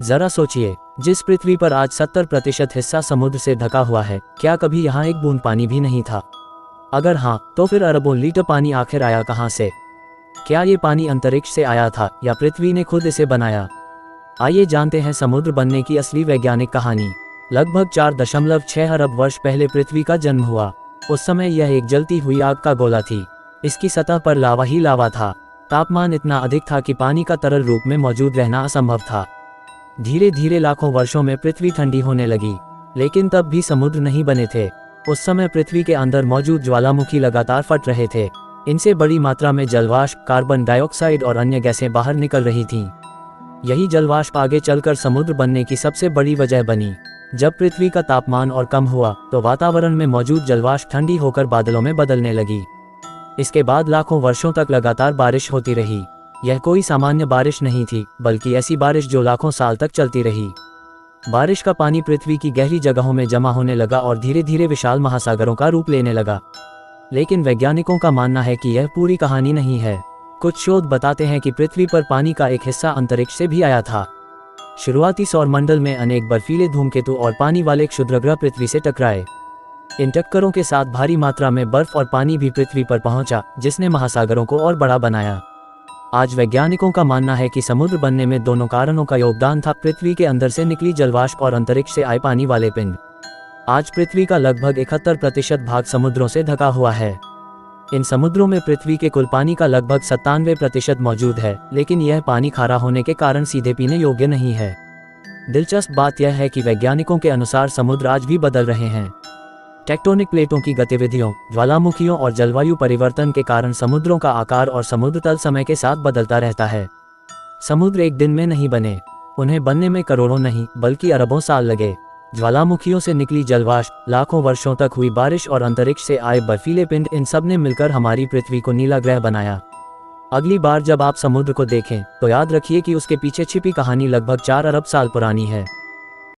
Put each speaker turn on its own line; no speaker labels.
जरा सोचिए, जिस पृथ्वी पर आज 70% हिस्सा समुद्र से ढका हुआ है, क्या कभी यहाँ एक बूंद पानी भी नहीं था? अगर हाँ, तो फिर अरबों लीटर पानी आखिर आया कहाँ से? क्या ये पानी अंतरिक्ष से आया था या पृथ्वी ने खुद इसे बनाया? आइए जानते हैं समुद्र बनने की असली वैज्ञानिक कहानी। लगभग 4.6 अरब वर्ष पहले पृथ्वी का जन्म हुआ। उस समय यह एक जलती हुई आग का गोला थी। इसकी सतह पर लावा ही लावा था। तापमान इतना अधिक था कि पानी का तरल रूप में मौजूद रहना असंभव था। धीरे धीरे लाखों वर्षों में पृथ्वी ठंडी होने लगी, लेकिन तब भी समुद्र नहीं बने थे। उस समय पृथ्वी के अंदर मौजूद ज्वालामुखी लगातार फट रहे थे। इनसे बड़ी मात्रा में जलवाष्प, कार्बन डाइऑक्साइड और अन्य गैसें बाहर निकल रही थीं। यही जलवाष्प आगे चलकर समुद्र बनने की सबसे बड़ी वजह बनी। जब पृथ्वी का तापमान और कम हुआ तो वातावरण में मौजूद जलवाष्प ठंडी होकर बादलों में बदलने लगी। इसके बाद लाखों वर्षों तक लगातार बारिश होती रही। यह कोई सामान्य बारिश नहीं थी, बल्कि ऐसी बारिश जो लाखों साल तक चलती रही। बारिश का पानी पृथ्वी की गहरी जगहों में जमा होने लगा और धीरे धीरे विशाल महासागरों का रूप लेने लगा। लेकिन वैज्ञानिकों का मानना है कि यह पूरी कहानी नहीं है। कुछ शोध बताते हैं कि पृथ्वी पर पानी का एक हिस्सा अंतरिक्ष से भी आया था। शुरुआती सौरमंडल में अनेक बर्फीले धूमकेतु और पानी वाले क्षुद्रग्रह पृथ्वी से टकराए। इन टक्करों के साथ भारी मात्रा में बर्फ और पानी भी पृथ्वी पर पहुंचा, जिसने महासागरों को और बड़ा बनाया। आज वैज्ञानिकों का मानना है कि समुद्र बनने में दोनों कारणों का योगदान था, पृथ्वी के अंदर से निकली जलवाष्प और अंतरिक्ष से आए पानी वाले पिंड। आज पृथ्वी का लगभग 71% भाग समुद्रों से ढका हुआ है। इन समुद्रों में पृथ्वी के कुल पानी का लगभग 97% मौजूद है, लेकिन यह पानी खारा होने के कारण सीधे पीने योग्य नहीं है। दिलचस्प बात यह है कि वैज्ञानिकों के अनुसार समुद्र आज भी बदल रहे हैं। टेक्टोनिक प्लेटों की गतिविधियों, ज्वालामुखियों और जलवायु परिवर्तन के कारण समुद्रों का आकार और समुद्र तल समय के साथ बदलता रहता है। समुद्र एक दिन में नहीं बने, उन्हें बनने में करोड़ों नहीं बल्कि अरबों साल लगे। ज्वालामुखियों से निकली जलवाष्प, लाखों वर्षों तक हुई बारिश और अंतरिक्ष से आए बर्फीले पिंड, इन सब ने मिलकर हमारी पृथ्वी को नीला ग्रह बनाया। अगली बार जब आप समुद्र को देखें तो याद रखिए कि उसके पीछे छिपी कहानी लगभग 4 अरब साल पुरानी है।